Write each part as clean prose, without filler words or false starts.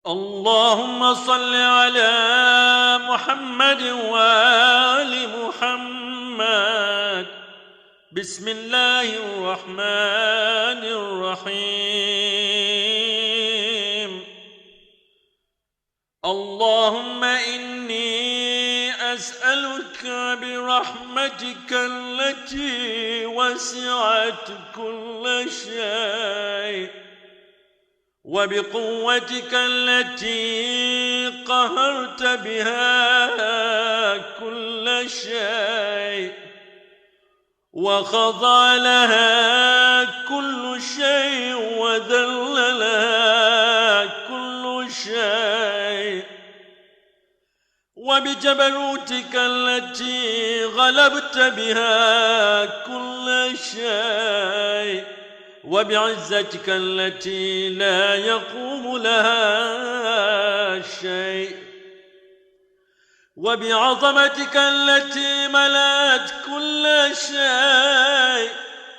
اللهم صل على محمد وآل محمد. بسم الله الرحمن الرحيم. اللهم إني أسألك برحمتك التي وسعت كل شيء وبقوتك التي قهرت بها كل شيء وخضع لها كل شيء وذل لها كل شيء، وبجبروتك التي غلبت بها كل شيء وبعزتك التي لا يقوم لها شيء وبعظمتك التي ملأت كل شيء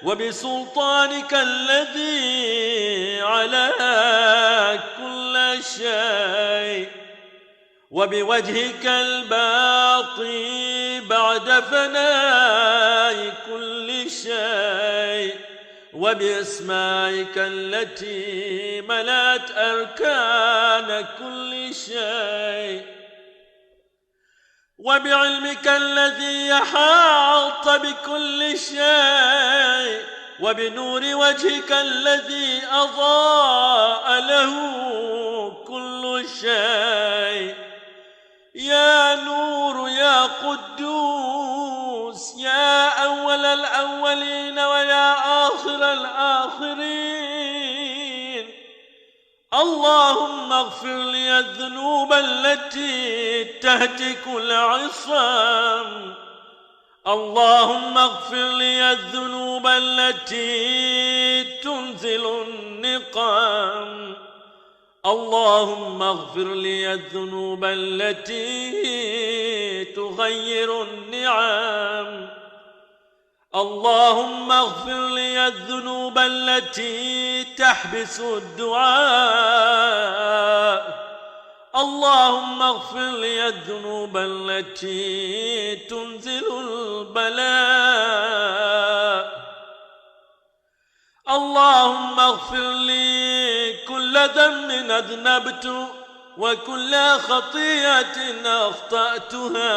وبسلطانك الذي على كل شيء وبوجهك الباقي بعد فناء كل شيء وبأسمائك التي ملأت أركان كل شيء وبعلمك الذي يحاط بكل شيء وبنور وجهك الذي أضاء له كل شيء. يا نور يا قدوس يا أول الأولين ويا آخر الآخرين، اللهم اغفر لي الذنوب التي تهتك العصام، اللهم اغفر لي الذنوب التي تنزل النقام، اللهم اغفر لي الذنوب التي تغير النعم، اللهم اغفر لي الذنوب التي تحبس الدعاء، اللهم اغفر لي الذنوب التي تنزل البلاء، اللهم اغفر لي كل ذنب أذنبت وكل خطيئة أخطأتها،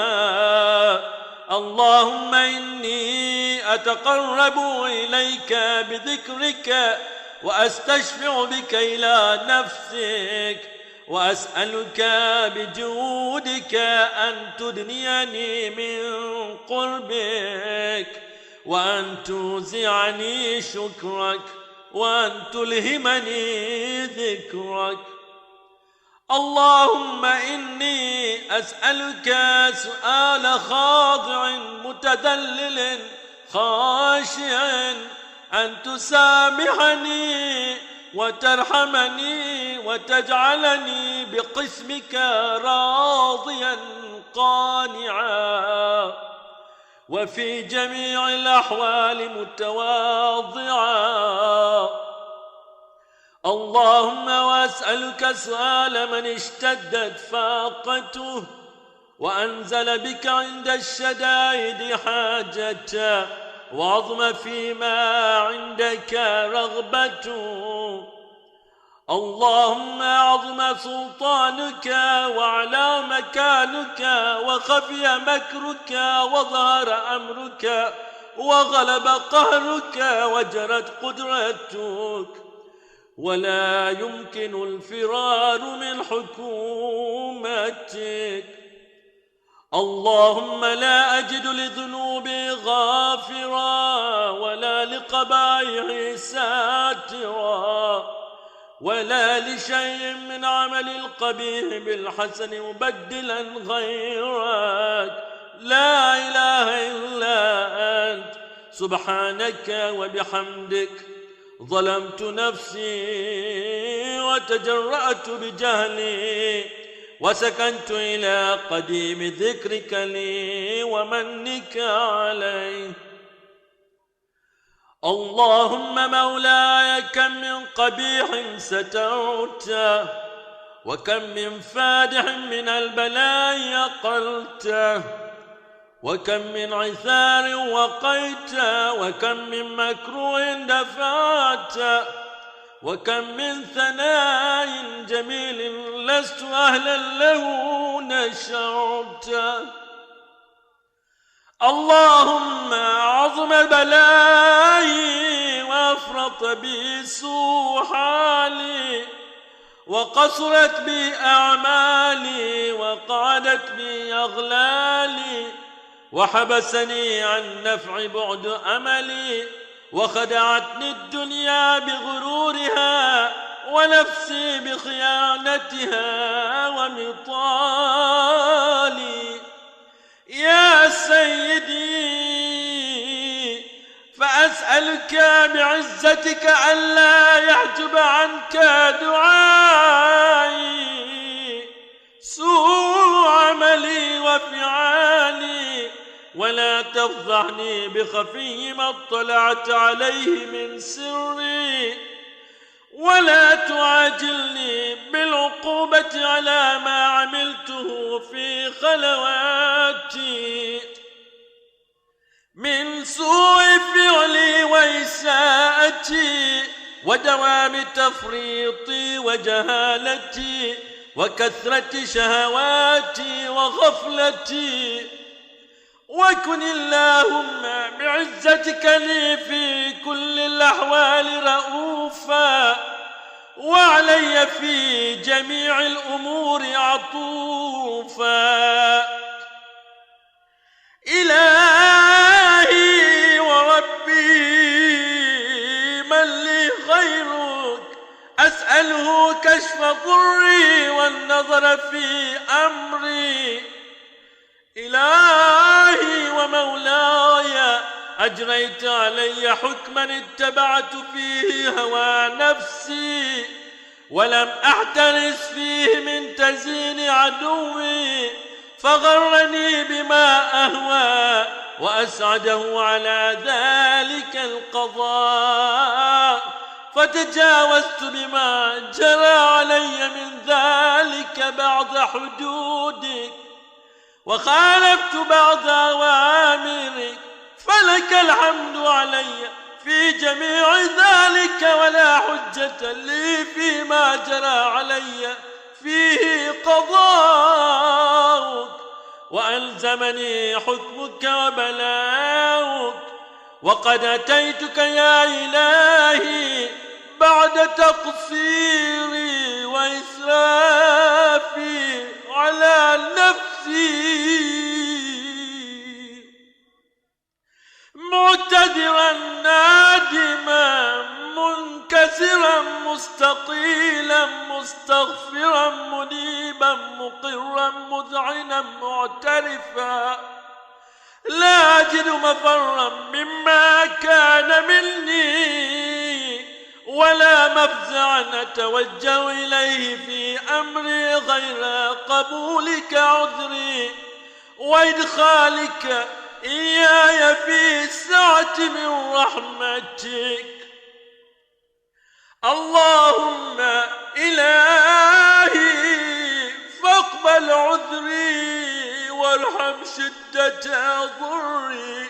اللهم إني أتقرب إليك بذكرك وأستشفع بك إلى نفسك وأسألك بجودك أن تدنيني من قربك وأن توزعني شكرك وأن تلهمني ذكرك. اللهم إني أسألك سؤال خاضع متذلل خاشع أن تسامحني وترحمني وتجعلني بقسمك راضيا قانعا وفي جميع الأحوال متواضعا. اللهم وأسألك سؤال من اشتدت فاقته وأنزل بك عند الشدائد حاجته وعظم فيما عندك رغبته، اللهم عظم سلطانك وعلى مكانك وخفي مكرك وظهر أمرك وغلب قهرك وجرت قدرتك ولا يمكن الفرار من حكومتك. اللهم لا أجد لذنوبي غافرا ولا لقبائحي ساترا ولا لشيء من عمل القبيح بالحسن مبدلا غيرك، لا إله إلا أنت سبحانك وبحمدك. ظلمت نفسي وتجرأت بجهلي وسكنت إلى قديم ذكرك لي ومنك علي. اللهم مولاي كم من قبيح سترته وكم من فادح من البلاء أقلته، وكم من عثار وقيته، وكم من مكروه دفعته، وكم من ثناء جميل لست أهلا له نشرته. اللهم عظم بلائي وأفرط بي سوء حالي، وقصرت بي أعمالي، وقعدت بي أغلالي، وحبسني عن نفع بعد أملي، وخدعتني الدنيا بغرورها، ونفسي بخيانتها ومطالي. يا سيدي فأسألك بعزتك ألا يحجب عنك دعائي سوء عملي وفعالي، ولا تفضحني بخفي ما اطلعت عليه من سري، ولا تعاجلني بالعقوبة على ما عملته في خلواتي من سوء فعلي وإساءتي، ودوام تفريطي وجهالتي، وكثرة شهواتي وغفلتي. وكن اللهم بعزتك لي في كل الأحوال رؤوفا، وعلي في جميع الأمور عطوفا. إلهي وربي من لي غيرك، أسأله كشف ضري والنظر في أمري. إلهي ومولاي أجريت علي حكما اتبعت فيه هوى نفسي، ولم أحترس فيه من تزيين عدوي، فغرني بما أهوى وأسعده على ذلك القضاء، فتجاوزت بما جرى علي من ذلك بعض حدودك، وخالفت بعض أوامرك، فلك الحمد علي في جميع ذلك، ولا حجة لي فيما جرى علي فيه قضاؤك، وألزمني حكمك وبلاؤك. وقد أتيتك يا إلهي بعد تقصيري وإسرافي على نفسي، معتذرا نادما منكسرا مستقيلا مستغفرا منيبا مقرا مذعنا معترفا، لا أجد مفرا مما كان مني، ولا مفزعا أتوجه إليه في أمري غير قبولك عذري وإدخالك إياي في السعة من رحمتك. اللهم إلهي فاقبل عذري وارحم شدة ضري،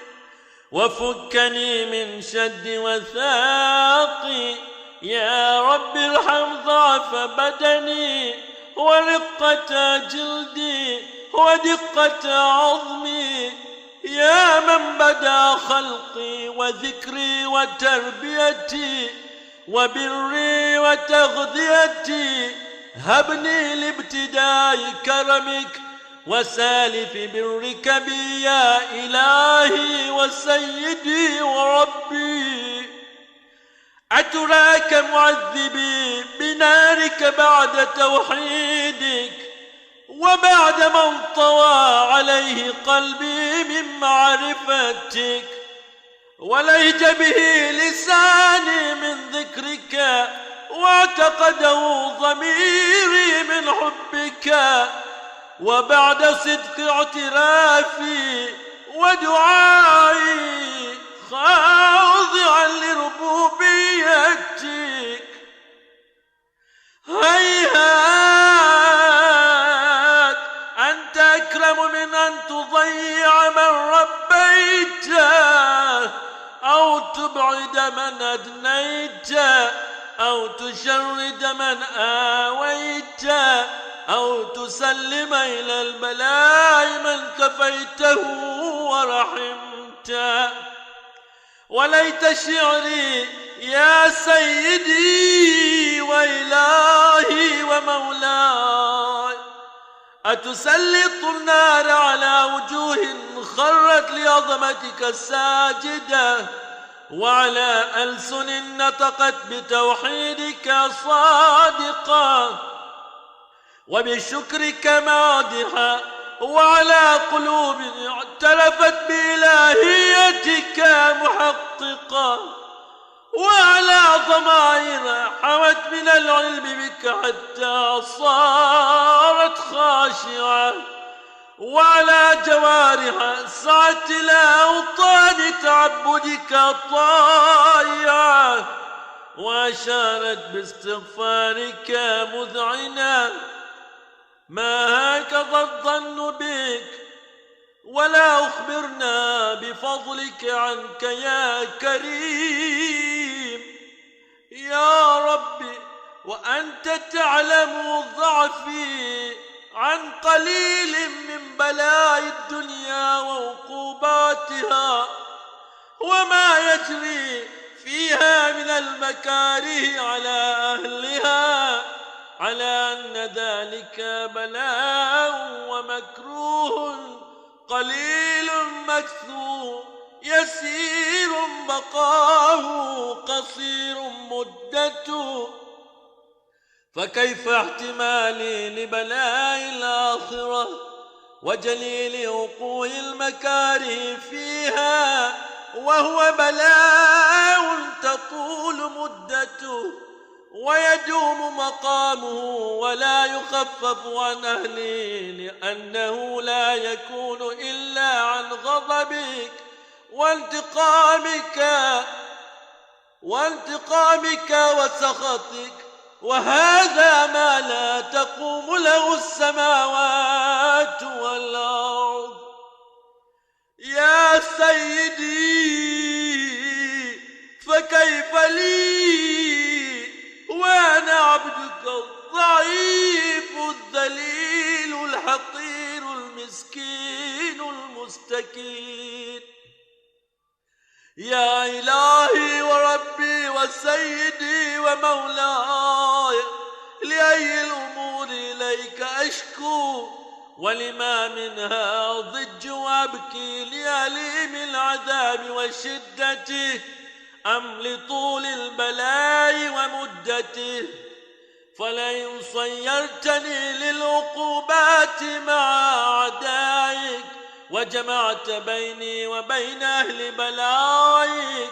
وفكني من شد وثاقي. يا رب ارحم ضعف بدني ورقة جلدي ودقة عظمي، يا من بدا خلقي وذكري وتربيتي وبري وتغذيتي. هبني لابتداء كرمك وسالف برك بي يا إلهي وسيدي وربي. أتراك معذبي بنارك بعد توحيدك، وبعد ما انطوى عليه قلبي من معرفتك، ولهج به لساني من ذكرك، واعتقده ضميري من حبك، وبعد صدق اعترافي ودعائي خاضعا لربوبيتك. هيهات من أدنيت أو تشرد من آويت أو تسلم إلى البلاء من كفيته ورحمت. وليت شعري يا سيدي وإلهي ومولاي أتسلط النار على وجوه خرت لعظمتك ساجدة، وعلى ألسن نطقت بتوحيدك صادقة، وبشكرك مادحة، وعلى قلوب اعترفت بإلهيتك محققة، وعلى ضمائر حوت من العلم بك حتى صارت خاشعة، وعلى جوارح سعت إلى أوطان تعبدك طائعة، وأشارت باستغفارك مذعنة. ما هكذا الظن بك، ولا أخبرنا بفضلك عنك يا كريم يا ربي، وأنت تعلم ضعفي عن قليل من بلاء الدنيا وعقوباتها، وما يجري فيها من المكاره على أهلها، على أن ذلك بلاء ومكروه قليل مكثور، يسير بقاه قصير مدته. فكيف احتمالي لبلاء الآخرة وجليل وقوع المكاره فيها، وهو بلاء تطول مدته ويدوم مقامه ولا يخفف عن أهله، لأنه لا يكون إلا عن غضبك وانتقامك وسخطك، وهذا ما لا تقوم له السماوات والأرض. يا سيدي فكيف لي وأنا عبدك الضعيف الذليل الحقير المسكين المستكين؟ يا إلهي وربي وسيدي ومولاي، لأي الأمور إليك أشكو، ولما منها أضج وأبكي، لأليم العذاب وشدته أم لطول البلاء ومدته؟ فلئن صيرتني للعقوبات مع أعدائك وجمعت بيني وبين أهل بلائك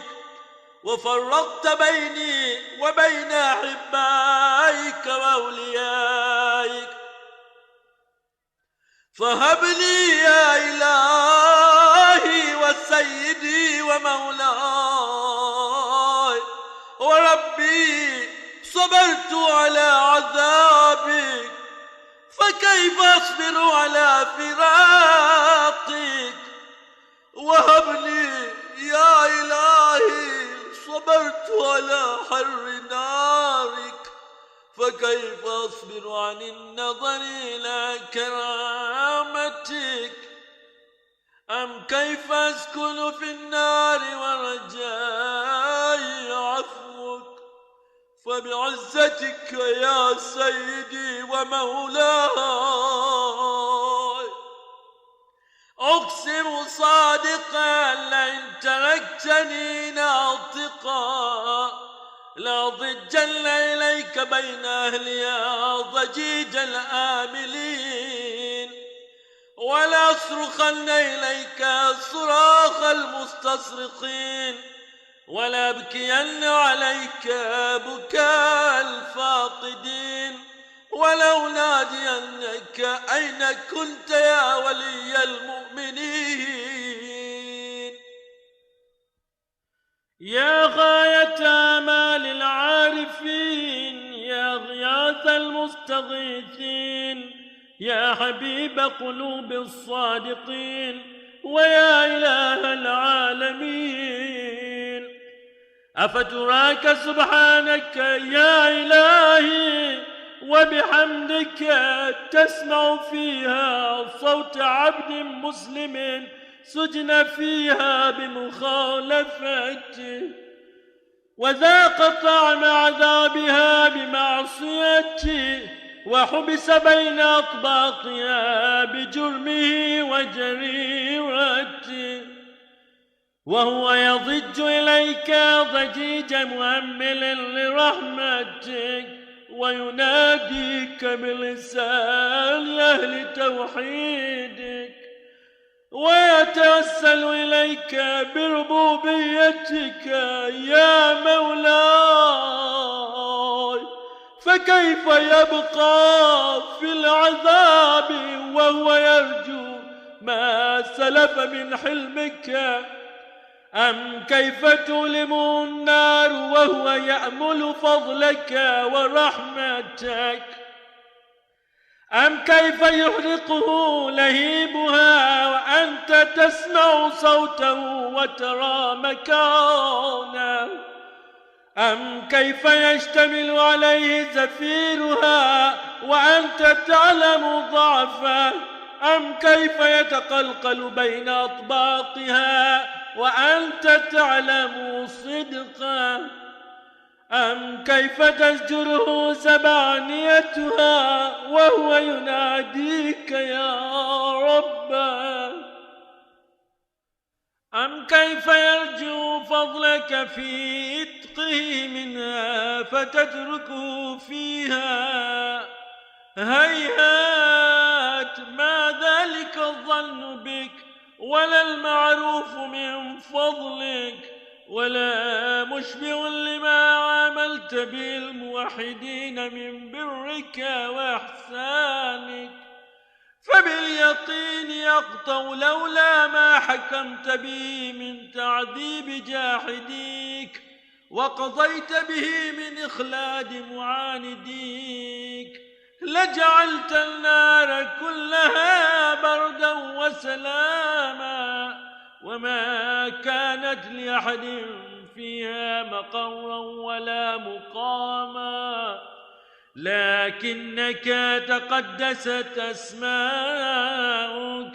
وفرقت بيني وبين أحبائك وأوليائك، فهب لي يا إلهي وسيدي ومولاي وربي، صبرت على عذابك، فكيف أصبر على فراقك؟ وهب لي يا إلهي، صبرت على حر نارك، فكيف أصبر عن النظر إلى كرامتك؟ أم كيف أسكن في النار ورجاء عفوك؟ فبعزتك يا سيدي ومولاي أقسم صادقا، لئن تركتني ناطقا لأضجن إليك بين أهلها ضجيج الآملين، ولأصرخن إليك صراخ المستصرخين، ولأبكين عليك بكاء الفاقدين، ولأنادينك أين كنت يا ولي المؤمنين؟ يا غاية آمال العارفين، يا غياث المستغيثين، يا حبيب قلوب الصادقين، ويا إله العالمين، أفتراك سبحانك يا إلهي وبحمدك تسمع فيها صوت عبد مسلم سجن فيها بمخالفته وذاق طعم عذابها بمعصيته وحبس بين أطباقها بجرمه وجريرته وهو يضج إليك ضجيج مؤمل لرحمتك ويناديك بلسان أهل توحيدك ويتوسل إليك بربوبيتك يا مولاي فكيف يبقى في العذاب وهو يرجو ما سلف من حلمك أم كيف تؤلم النار وهو يأمل فضلك ورحمتك أم كيف يحرقه لهيبها وأنت تسمع صوته وترى مكانه أم كيف يشتمل عليه زفيرها وأنت تعلم ضعفه أم كيف يتقلقل بين أطباقها وأنت تعلم صدقه أم كيف تزجره زبانيتها وهو يناديك يا رب أم كيف يرجو فضلك في إتقه منها فتتركه فيها هيهات ما ذلك الظن بك ولا المعروف من فضلك ولا مشبع لما عملت به الموحدين من برك وإحسانك فباليقين يقطع لولا ما حكمت به من تعذيب جاحديك وقضيت به من إخلاد معانديك لجعلت النار كلها بردا وسلاما وما كانت لأحد فيها مقرا ولا مقاما لكنك تقدست أسماؤك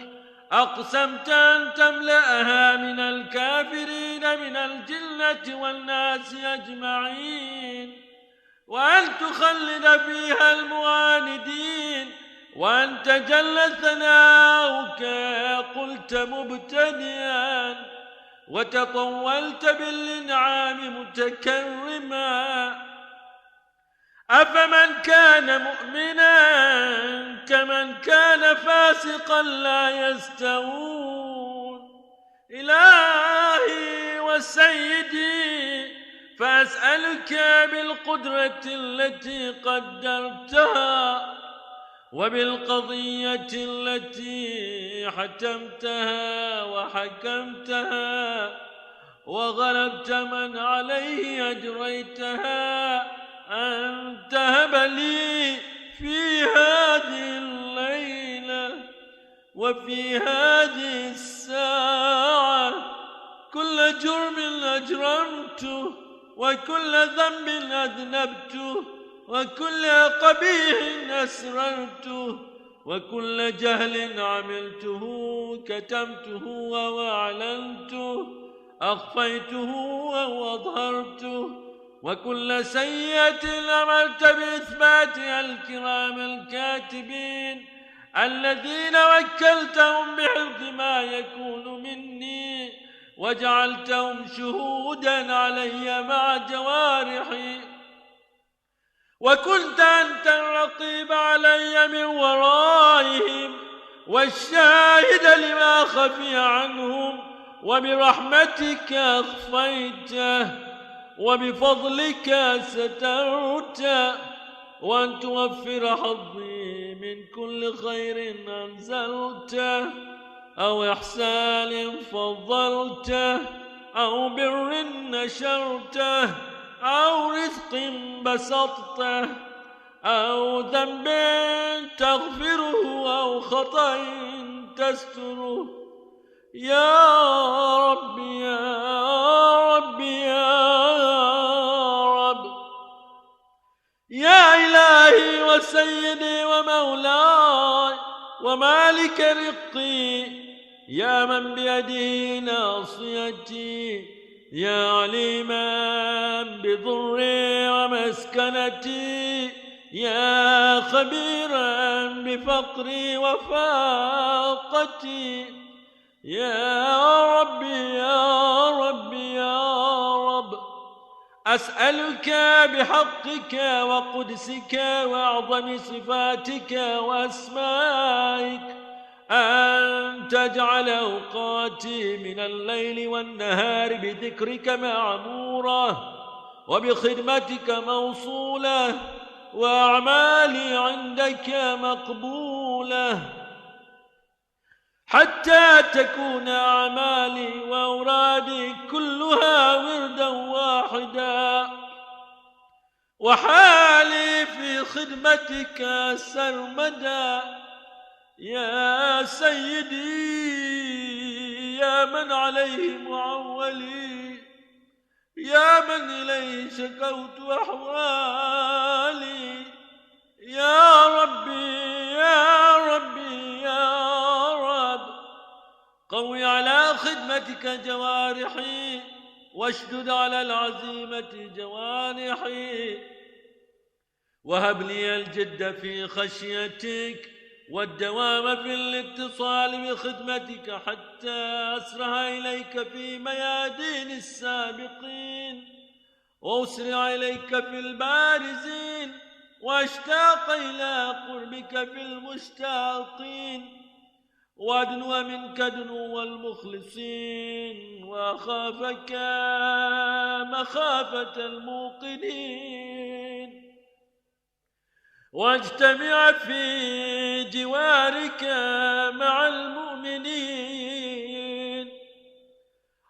أقسمت أن تملأها من الكافرين من الجنة والناس أجمعين وأن تخلد فيها المعاندين وأن تجل ثناؤك قلت مبتدئا وتطولت بالإنعام متكرما أفمن كان مؤمنا كمن كان فاسقا لا يستوون إلهي وسيدي فأسألك بالقدرة التي قدرتها وبالقضية التي حتمتها وحكمتها وغلبت من عليه أجريتها أن تهب لي في هذه الليلة وفي هذه الساعة كل جرم أجرمته وكل ذنب أذنبته وكل قبيح أسررته وكل جهل عملته كتمته وأعلنته أخفيته وأظهرته وكل سيئة عملت بإثباتها الكرام الكاتبين الذين وكلتهم بحفظ ما يكون مني وجعلتهم شهودا علي مع جوارحي وكنت أنت الرقيب علي من ورائهم والشاهد لما خفي عنهم وبرحمتك أخفيته وبفضلك سترته وأن توفر حظي من كل خير أنزلته أو إحسان فضلته أو بر نشرته أو رزق بسطته أو ذنب تغفره أو خطأ تستره يا رب يا رب يا يا إلهي وسيدي ومولاي ومالك رقي، يا من بيده ناصيتي، يا عليما بضري ومسكنتي، يا خبيرا بفقري وفاقتي، يا ربي يا ربي يا رب، أسألك بحقك وقدسك وأعظم صفاتك وأسمائك أن تجعل أوقاتي من الليل والنهار بذكرك معمورة، وبخدمتك موصولة، وأعمالي عندك مقبولة، حتى تكون أعمالي وأورادي كلها وردا واحدا، وحالي في خدمتك سرمدا. يا سيدي يا من عليه معولي، يا من إليه شكوت أحوالي، يا ربي يا ربي يا رب، قوي على خدمتك جوارحي، واشدد على العزيمة جوانحي، وهب لي الجد في خشيتك والدوام في الاتصال بخدمتك، حتى أسرع إليك في ميادين السابقين، وأسرع إليك في البارزين، وأشتاق إلى قربك في المشتاقين، وأدنو منك دنو المخلصين، وأخافك مخافة الموقنين، واجتمع في جوارك مع المؤمنين.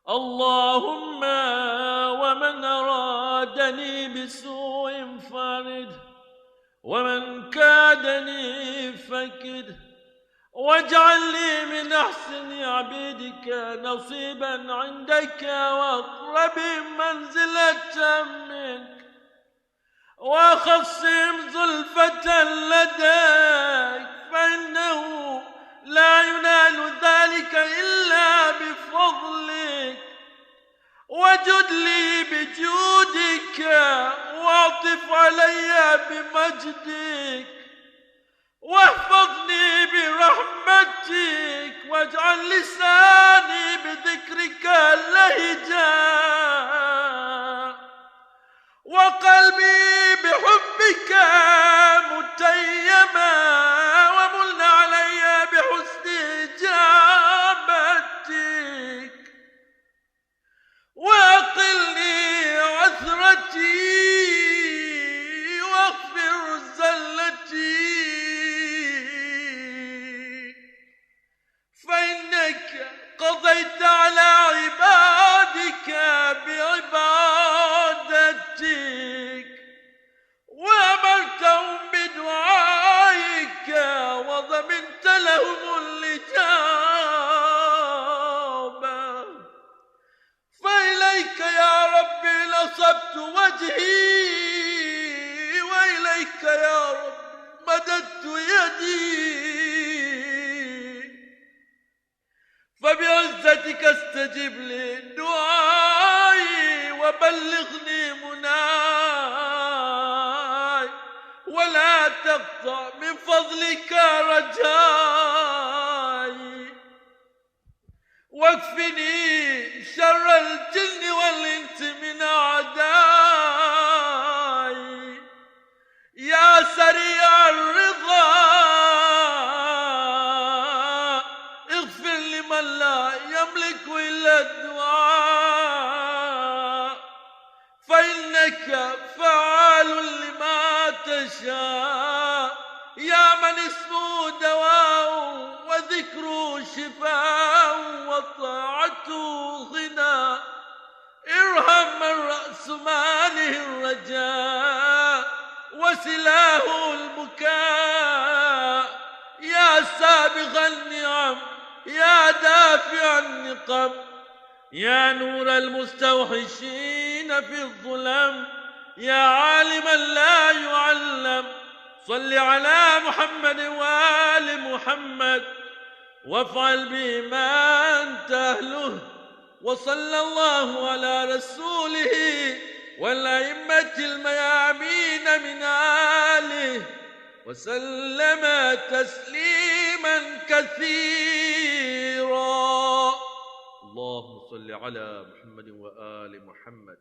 اللهم ومن أرادني بسوء فارد، ومن كادني فكد، واجعل لي من أحسن عبيدك نصيبا عندك، وأقرب منزلة منك، وخصم زلفة لديك، فإنه لا ينال ذلك إلا بفضلك، وجد لي بجودك، واعطف علي بمجدك، واحفظني برحمتك، واجعل لساني بذكرك لهجا، وقلبي بحبك متيما، وملن علي بحسن إجابتك، وأقلني عثرتي، واغفر زلتي، فإنك قضيت على عبادك بعبادتك، وأمرتهم بدعائك، وضمنت لهم الإجابة. فإليك يا ربي نصبت وجهي، وإليك يا رب مددت يدي، فبعزتك استجب لي دعائي، وبلغني مناي، ولا تقطع من فضلك رجائي، واكفني شر الجن والإنس من أعدائي، يا سريع الرضا اغفر لمن لا يملك إلا الدعاء، فإنك فعال لما تشاء، يا من اسمه دواء وذكره شفاء وطاعته غنى. ارحم من رأس ماله الرجاء وسلاه البكاء، يا سابغ النعم، يا دافع النقم، يا نور المستوحشين في الظلم، يا عالما لا يعلم، صل على محمد وآل محمد وافعل بما أنت أهله. وصلى الله على رسوله والأئمة الميامين من آله وسلم تسليما كثيرا. اللهم صل على محمد وآل محمد.